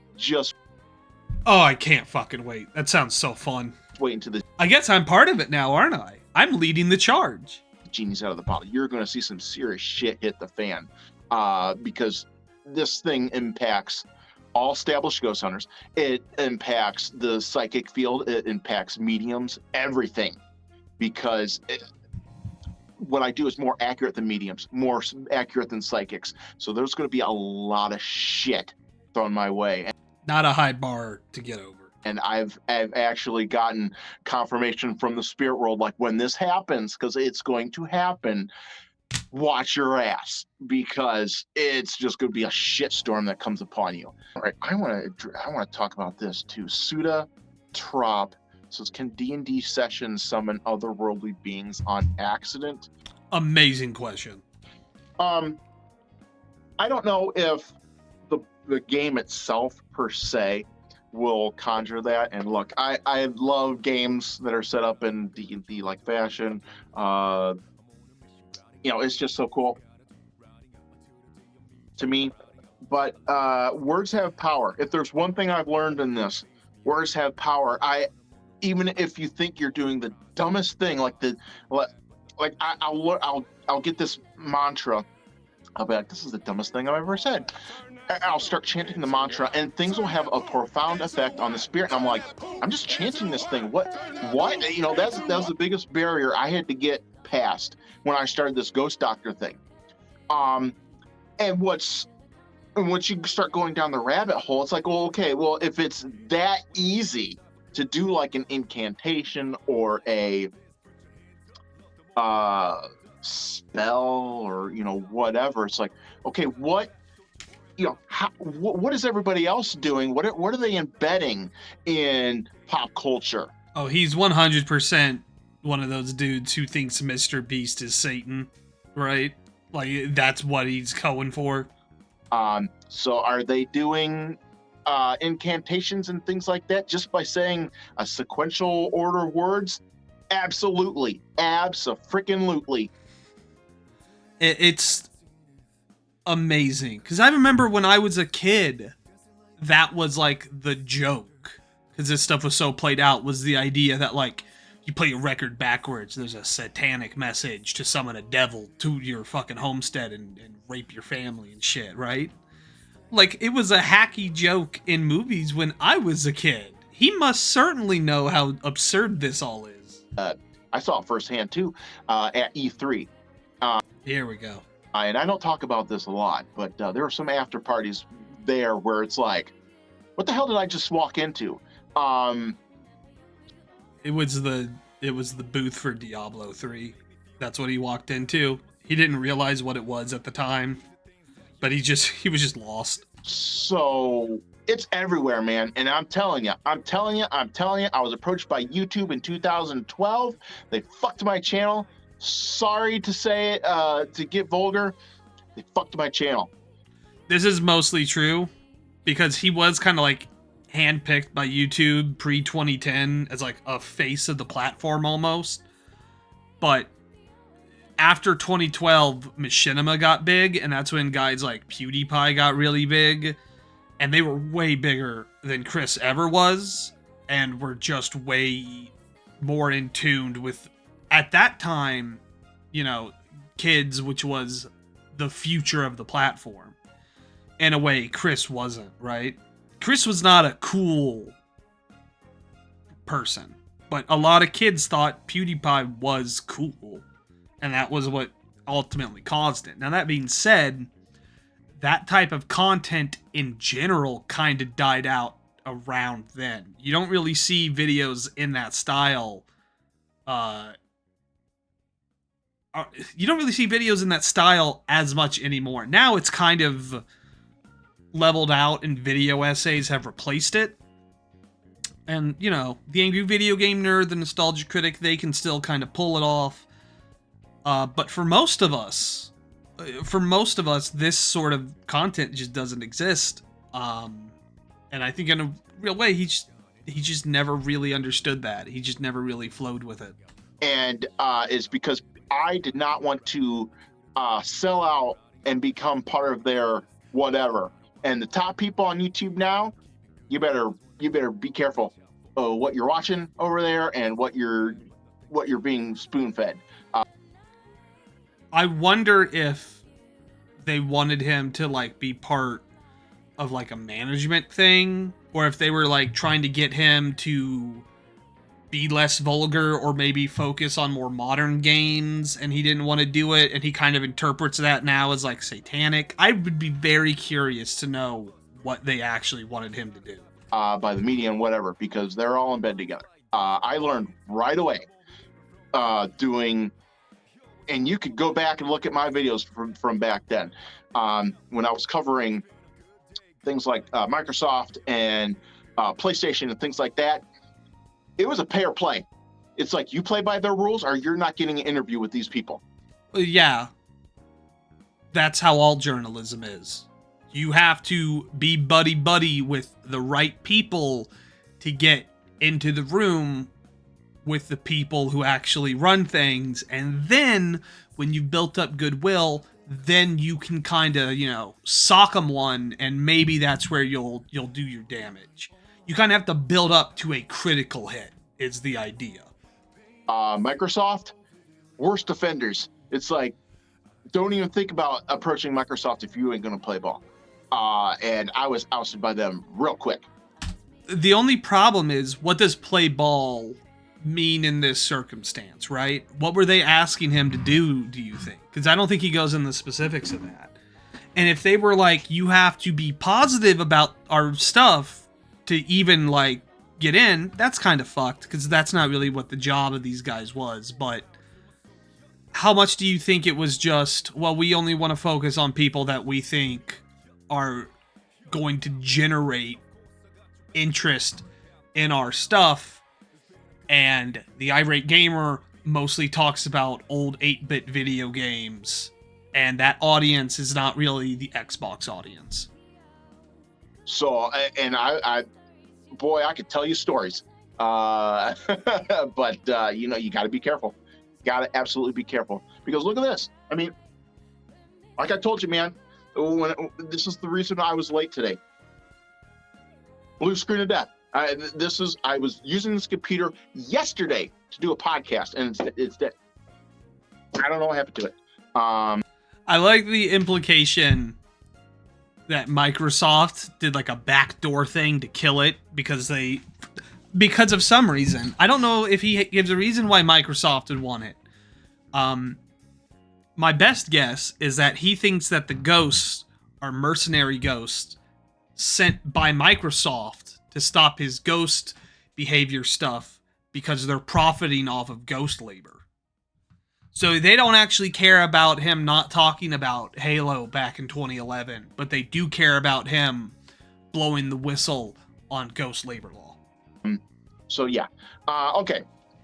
Oh, I can't fucking wait. That sounds so fun. Wait until the I guess I'm part of it now, aren't I? I'm leading the charge. genie's out of the bottle. You're going to see some serious shit hit the fan, because this thing impacts all established ghost hunters. It impacts the psychic field. It impacts mediums, everything, because what I do is more accurate than mediums, more accurate than psychics. So there's going to be a lot of shit thrown my way. Not a high bar to get over. And I've actually gotten confirmation from the spirit world, like, when this happens, because it's going to happen, watch your ass, because it's just going to be a shitstorm that comes upon you. All right, I want to talk about this too. Suda Trop says, can D&D sessions summon otherworldly beings on accident? Amazing question. I don't know if the game itself per se will conjure that. And look, I love games that are set up in D&D like fashion. It's just so cool to me. But words have power. If there's one thing I've learned in this, words have power. Even if you think you're doing the dumbest thing, I'll get this mantra. I'll be like, this is the dumbest thing I've ever said. I'll start chanting the mantra, and things will have a profound effect on the spirit. And I'm like, I'm just chanting this thing. What? That was the biggest barrier I had to get past when I started this ghost doctor thing. And once you start going down the rabbit hole, it's like, well, okay, well, if it's that easy to do like an incantation or a spell or whatever, it's like, okay, what is everybody else doing? What are they embedding in pop culture? Oh, he's 100% one of those dudes who thinks Mr. Beast is Satan, right? Like, that's what he's going for. So are they doing incantations and things like that just by saying a sequential order of words? Absolutely. Abso-freaking-lutely. It's amazing. Because I remember when I was a kid, that was like the joke. Because this stuff was so played out, was the idea that like, you play a record backwards, there's a satanic message to summon a devil to your fucking homestead and rape your family and shit, right? Like, it was a hacky joke in movies when I was a kid. He must certainly know how absurd this all is. I saw it firsthand too at E3. Here we go. And I don't talk about this a lot, but there were some after parties there where it's like, what the hell did I just walk into? It was the booth for Diablo 3. That's what he walked into. He didn't realize what it was at the time, but he was just lost. So it's everywhere, man. And I'm telling you, I was approached by YouTube in 2012. They fucked my channel. Sorry to say it, to get vulgar, they fucked my channel. This is mostly true because he was kind of like handpicked by YouTube pre-2010 as like a face of the platform almost. But after 2012, Machinima got big, and that's when guys like PewDiePie got really big, and they were way bigger than Chris ever was, and were just way more in tune with, at that time, kids, which was the future of the platform. In a way, Chris wasn't, right? Chris was not a cool person, but a lot of kids thought PewDiePie was cool, and that was what ultimately caused it. Now, that being said, that type of content in general kind of died out around then. You don't really see videos in that style. You don't really see videos in that style as much anymore. Now it's kind of leveled out, and video essays have replaced it. And, the Angry Video Game Nerd, the Nostalgia Critic, they can still kind of pull it off. But for most of us, this sort of content just doesn't exist. And I think in a real way, he just never really understood that. He just never really flowed with it. And it's because I did not want to sell out and become part of their whatever. And the top people on YouTube now, you better be careful what you're watching over there and what you're being spoon-fed. I wonder if they wanted him to like be part of like a management thing, or if they were like trying to get him to be less vulgar or maybe focus on more modern games, and he didn't want to do it, and he kind of interprets that now as like satanic. I would be very curious to know what they actually wanted him to do. by the media and whatever, because they're all in bed together. I learned right away doing, and you could go back and look at my videos from back then when I was covering things like Microsoft and PlayStation and things like that. It was a pay or play. It's like you play by their rules or you're not getting an interview with these people. Yeah. That's how all journalism is. You have to be buddy-buddy with the right people to get into the room with the people who actually run things. And then, when you've built up goodwill, then you can kind of, sock them one, and maybe that's where you'll do your damage. You kind of have to build up to a critical hit, is the idea. Microsoft, worst offenders. It's like, don't even think about approaching Microsoft if you ain't going to play ball. And I was ousted by them real quick. The only problem is, what does play ball mean in this circumstance, right? What were they asking him to do you think? Because I don't think he goes in the specifics of that. And if they were like, you have to be positive about our stuff to even, get in, that's kind of fucked, because that's not really what the job of these guys was. But how much do you think it was just, well, we only want to focus on people that we think are going to generate interest in our stuff, and the Irate Gamer mostly talks about old 8-bit video games, and that audience is not really the Xbox audience. So, and I could tell you stories, but you got to be careful. Got to absolutely be careful, because look at this. I mean, like I told you, man, this is the reason I was late today. Blue screen of death. I was using this computer yesterday to do a podcast, and it's dead. I don't know what happened to it. I like the implication that Microsoft did a backdoor thing to kill it because of some reason. I don't know if he gives a reason why Microsoft would want it. My best guess is that he thinks that the ghosts are mercenary ghosts sent by Microsoft to stop his ghost behavior stuff because they're profiting off of ghost labor. So they don't actually care about him not talking about Halo back in 2011, but they do care about him blowing the whistle on ghost labor law. So yeah. Okay.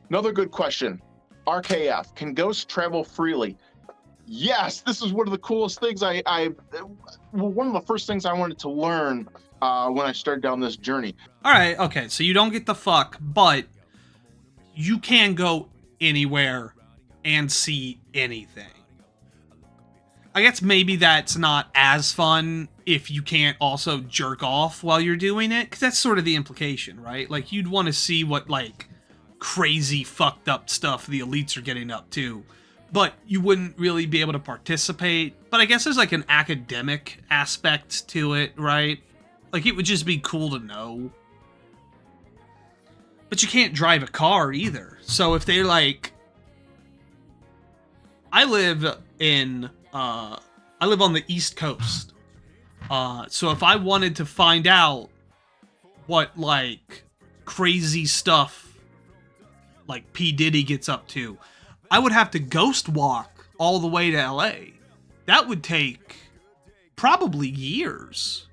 Another good question. RKF, can ghosts travel freely? Yes, this is one of the coolest things one of the first things I wanted to learn when I started down this journey. All right, okay, so you don't get the fuck, but you can go anywhere and see anything. I guess maybe that's not as fun if you can't also jerk off while you're doing it, because that's sort of the implication, right? You'd want to see what, crazy fucked up stuff the elites are getting up to, but you wouldn't really be able to participate. But I guess there's an academic aspect to it, right? It would just be cool to know. But you can't drive a car either. So if they're I live on the East Coast. So if I wanted to find out what crazy stuff P. Diddy gets up to, I would have to ghost walk all the way to LA. That would take probably years,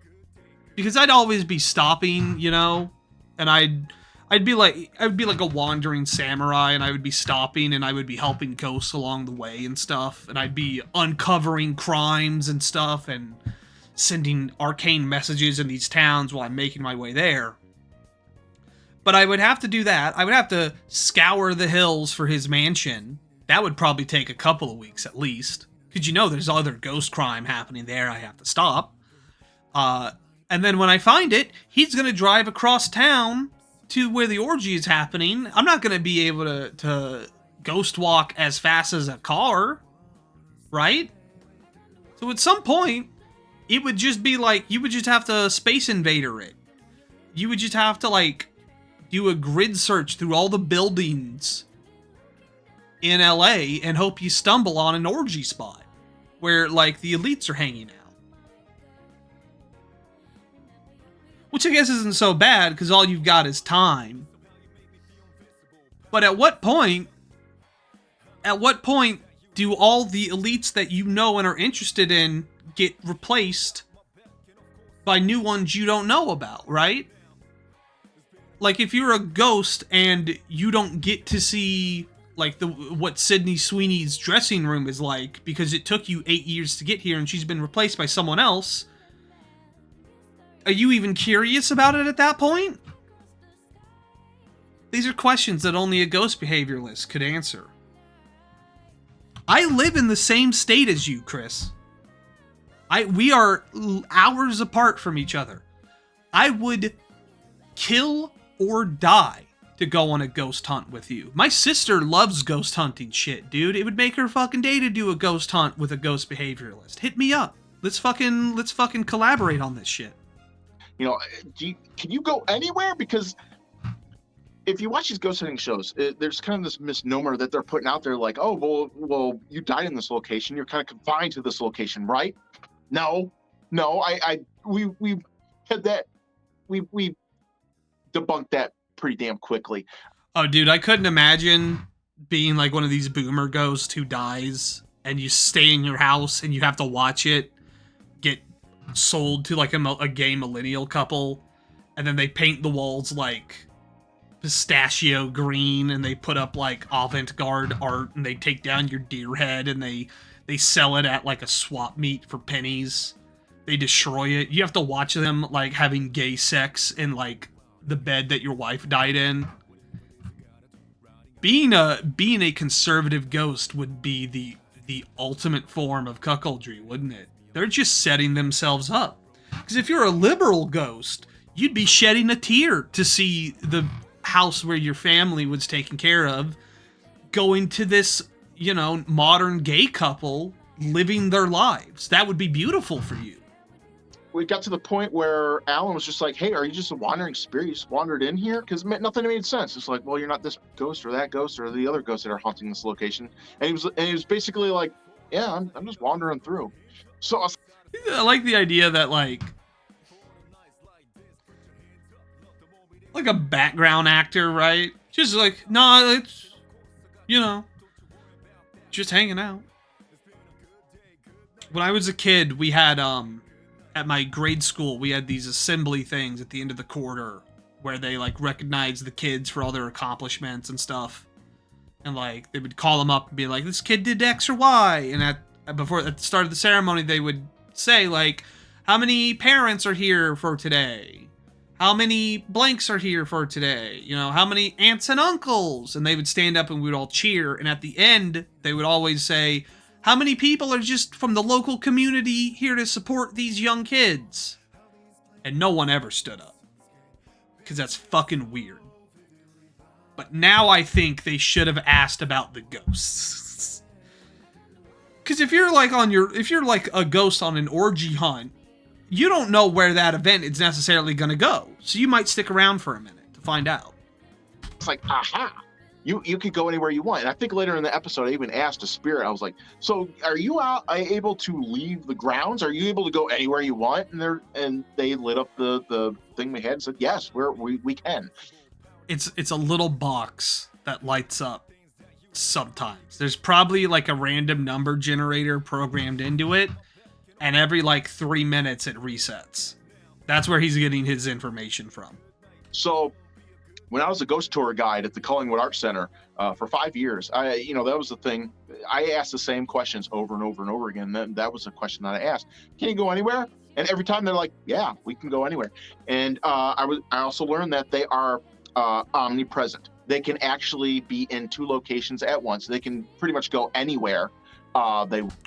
because I'd always be stopping, and I'd be like a wandering samurai, and I would be stopping, and I would be helping ghosts along the way and stuff, and I'd be uncovering crimes and stuff and sending arcane messages in these towns while I'm making my way there. But I would have to do that. I would have to scour the hills for his mansion. That would probably take a couple of weeks at least, because there's other ghost crime happening there I have to stop. And then when I find it, he's going to drive across town to where the orgy is happening. I'm not going to be able to ghost walk as fast as a car, right? So at some point, it would just be you would just have to Space Invader it. You would just have to do a grid search through all the buildings in LA and hope you stumble on an orgy spot where the elites are hanging out. Which I guess isn't so bad, because all you've got is time. But at what point do all the elites that you know and are interested in get replaced by new ones you don't know about, right? Like, if you're a ghost and you don't get to see, like, what Sydney Sweeney's dressing room is like because it took you 8 years to get here and she's been replaced by someone else, are you even curious about it at that point? These are questions that only a ghost behavioralist could answer. I live in the same state as you, Chris. We are hours apart from each other. I would kill or die to go on a ghost hunt with you. My sister loves ghost hunting shit, dude. It would make her fucking day to do a ghost hunt with a ghost behavioralist. Hit me up. Let's fucking collaborate on this shit. You know, can you go anywhere? Because if you watch these ghost hunting shows, there's kind of this misnomer that they're putting out there, like, oh, well, you died in this location. You're kind of confined to this location, right? No, we had that. We debunked that pretty damn quickly. Oh, dude, I couldn't imagine being like one of these boomer ghosts who dies and you stay in your house and you have to watch it get sold to like a gay millennial couple, and then they paint the walls like pistachio green and they put up like avant-garde art and they take down your deer head and they sell it at like a swap meet for pennies. They destroy it. You have to watch them like having gay sex in like the bed that your wife died in. Being a conservative ghost would be the ultimate form of cuckoldry, wouldn't it? They're just setting themselves up. Because if you're a liberal ghost, you'd be shedding a tear to see the house where your family was taken care of going to this, you know, modern gay couple living their lives. That would be beautiful for you. We got to the point where Alan was just like, hey, are you just a wandering spirit? You just wandered in here? Because nothing made sense. It's like, well, you're not this ghost or that ghost or the other ghosts that are haunting this location. And he was basically like, yeah, I'm just wandering through. So I like the idea that like a background actor, right? Just like, no, it's, you know, just hanging out. When I was a kid, we had at my grade school, we had these assembly things at the end of the quarter where they like recognized the kids for all their accomplishments and stuff. And like they would call them up and be like, this kid did X or Y. And at the start of the ceremony, they would say like, how many parents are here for today? How many blanks are here for today? You know, how many aunts and uncles? And they would stand up and we would all cheer. And at the end, they would always say, how many people are just from the local community here to support these young kids? And no one ever stood up. Because that's fucking weird. But now I think they should have asked about the ghosts. Because if you're like a ghost on an orgy hunt, you don't know where that event is necessarily going to go. So you might stick around for a minute to find out. It's like, aha. You could go anywhere you want. And I think later in the episode, I even asked a spirit, I was like, so are you able to leave the grounds? Are you able to go anywhere you want? And they lit up the thing we had and said, yes, we can. It's a little box that lights up sometimes. There's probably like a random number generator programmed into it. And every like 3 minutes it resets. That's where he's getting his information from. So when I was a ghost tour guide at the Collingwood Arts Center for 5 years, that was the thing. I asked the same questions over and over and over again. That was a question that I asked. Can you go anywhere? And every time they're like, yeah, we can go anywhere. And I also learned that they are omnipresent. They can actually be in 2 locations at once. They can pretty much go anywhere.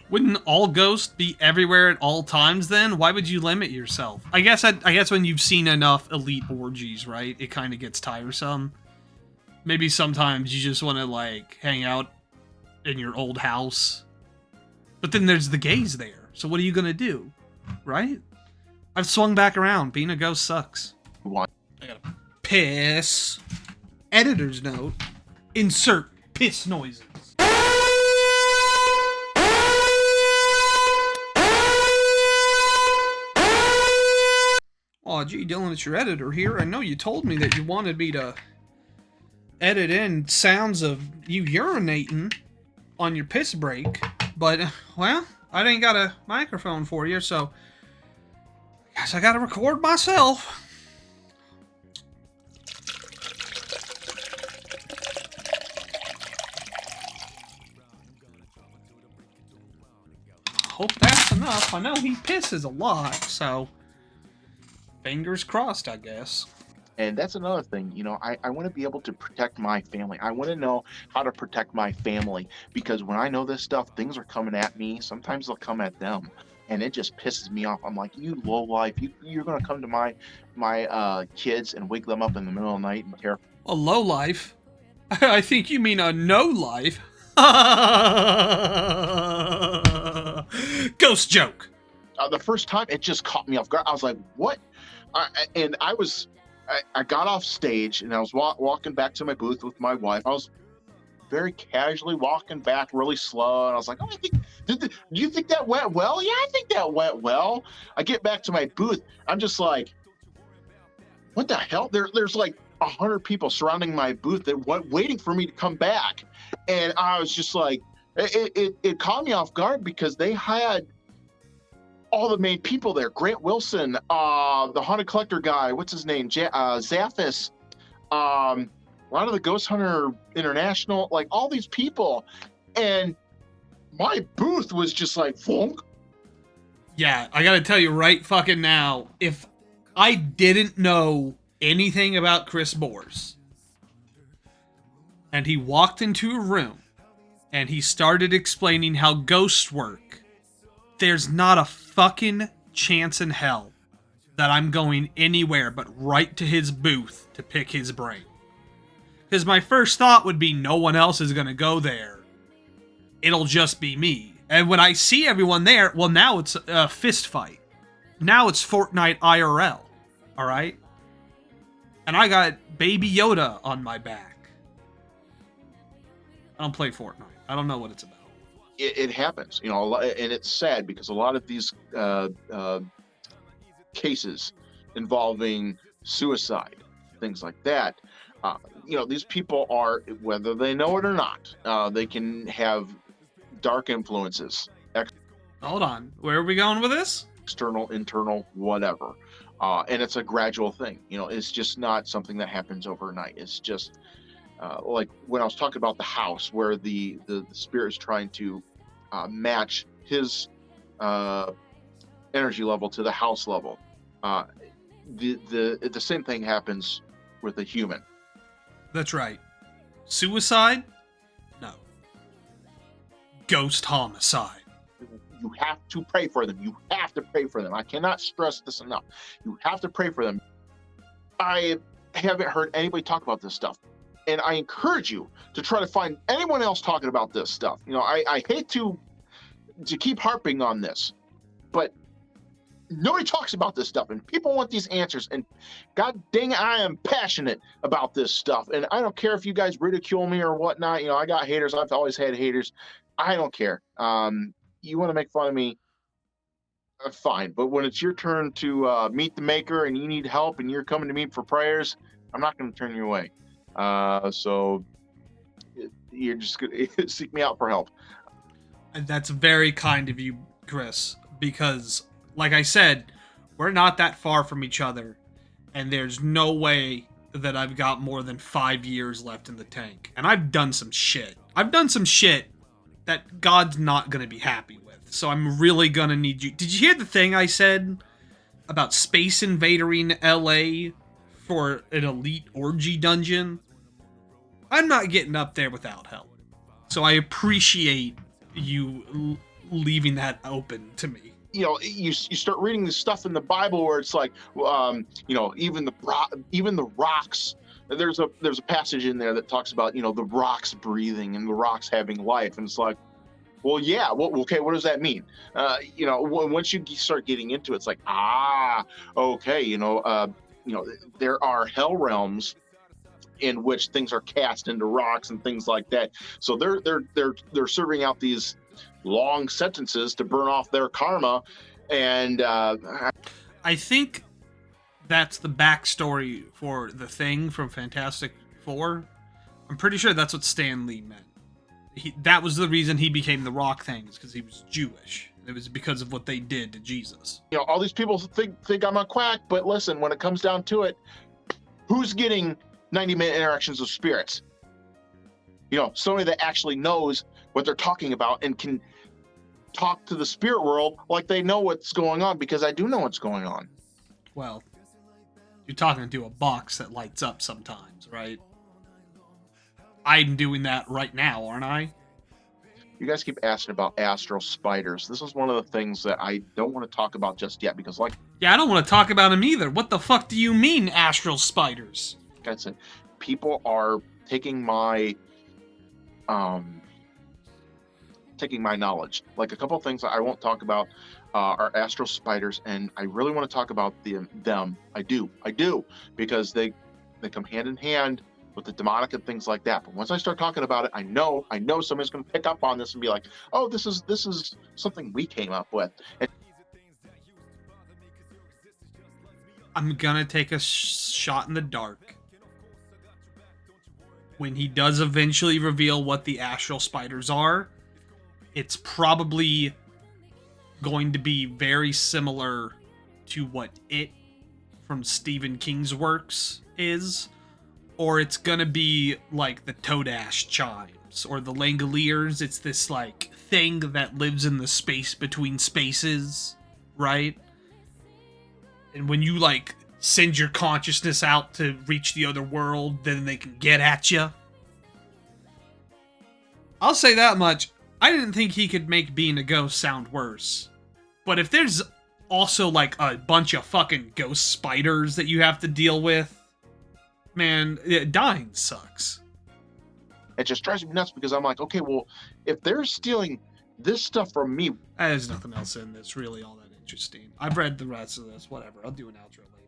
Wouldn't all ghosts be everywhere at all times then? Why would you limit yourself? I guess when you've seen enough elite orgies, right, it kind of gets tiresome. Maybe sometimes you just want to like hang out in your old house. But then there's the gays there. So what are you going to do? Right? I've swung back around. Being a ghost sucks. What? I gotta piss. Editor's note. Insert piss noises. Well, Oh, gee, Dylan, it's your editor here. I know you told me that you wanted me to edit in sounds of you urinating on your piss break, but, well, I ain't got a microphone for you, so I guess I gotta record myself. Hope that's enough. I know he pisses a lot, so fingers crossed, I guess. And that's another thing, you know, I want to be able to protect my family. I want to know how to protect my family, because when I know this stuff, things are coming at me. Sometimes they'll come at them, and it just pisses me off. I'm like, you lowlife, you're going to come to my kids and wake them up in the middle of the night and tear. A low life? I think you mean a no life. Ghost joke. The first time, it just caught me off guard. I was like, what? I got off stage and I was walking back to my booth with my wife. I was very casually walking back really slow. And I was like, oh, do you think that went well? Yeah, I think that went well. I get back to my booth. I'm just like, what the hell? There's like 100 people surrounding my booth that waiting for me to come back. And I was just like, it caught me off guard because they had all the main people there. Grant Wilson, the Haunted Collector guy, what's his name? Zaphis, a lot of the Ghost Hunter International, like all these people. And my booth was just like, funk. Yeah, I gotta tell you right fucking now, if I didn't know anything about Chris Bors, and he walked into a room, and he started explaining how ghosts work, there's not a fucking chance in hell that I'm going anywhere but right to his booth to pick his brain. Because my first thought would be no one else is going to go there. It'll just be me. And when I see everyone there, well, now it's a fist fight. Now it's Fortnite IRL. Alright? And I got Baby Yoda on my back. I don't play Fortnite. I don't know what it's about. It happens, you know, and it's sad because a lot of these cases involving suicide, things like that, you know, these people are, whether they know it or not, they can have dark influences. Hold on. Where are we going with this? External, internal, whatever. And it's a gradual thing. You know, it's just not something that happens overnight. It's just like when I was talking about the house where the spirit is trying to match his energy level to the house level. The same thing happens with a human. That's right. Suicide? No. Ghost homicide. You have to pray for them. You have to pray for them. I cannot stress this enough. You have to pray for them. I haven't heard anybody talk about this stuff. And I encourage you to try to find anyone else talking about this stuff. You know, I hate to keep harping on this, but nobody talks about this stuff, and people want these answers. And God dang it, I am passionate about this stuff. And I don't care if you guys ridicule me or whatnot. You know, I got haters. I've always had haters. I don't care. You want to make fun of me? Fine. But when it's your turn to meet the maker and you need help and you're coming to me for prayers, I'm not going to turn you away. So you're just going to seek me out for help. And that's very kind of you, Chris, because like I said, we're not that far from each other, and there's no way that I've got more than 5 years left in the tank. And I've done some shit. I've done some shit that God's not going to be happy with. So I'm really going to need you. Did you hear the thing I said about Space Invadering LA for an elite orgy dungeon? I'm not getting up there without help. So I appreciate you leaving that open to me. You know, you start reading this stuff in the Bible where it's like, you know, even the rocks. There's a passage in there that talks about, you know, the rocks breathing and the rocks having life, and it's like, well, yeah, well, okay, what does that mean? You know, once you start getting into it, it's like, okay, you know, there are hell realms in which things are cast into rocks and things like that. So they're serving out these long sentences to burn off their karma. And I think that's the backstory for the Thing from Fantastic Four. I'm pretty sure that's what Stan Lee meant. That was the reason he became the Rock Thing, is because he was Jewish. It was because of what they did to Jesus. You know, all these people think I'm a quack, but listen, when it comes down to it, who's getting 90-minute interactions with spirits? You know, somebody that actually knows what they're talking about and can talk to the spirit world like they know what's going on, because I do know what's going on. Well, you're talking to a box that lights up sometimes, right? I'm doing that right now, aren't I? You guys keep asking about astral spiders. This is one of the things that I don't want to talk about just yet, because like Yeah, I don't want to talk about them either. What the fuck do you mean, astral spiders? I said, people are taking my knowledge. Like a couple of things that I won't talk about are astral spiders, and I really want to talk about them. I do, because they come hand in hand with the demonic and things like that. But once I start talking about it, I know somebody's going to pick up on this and be like, "Oh, this is something we came up with." And I'm gonna take a shot in the dark. When he does eventually reveal what the astral spiders are, it's probably going to be very similar to what It from Stephen King's works is, or it's gonna be like the Toadash chimes or the Langoliers. It's this like thing that lives in the space between spaces, right? And when you like send your consciousness out to reach the other world, then they can get at you. I'll say that much. I didn't think he could make being a ghost sound worse. But if there's also like a bunch of fucking ghost spiders that you have to deal with, man, dying sucks. it just drives me nuts, because I'm like, okay, well, if they're stealing this stuff from me, There's nothing else in this really all that interesting. I've read the rest of this. Whatever. I'll do an outro later.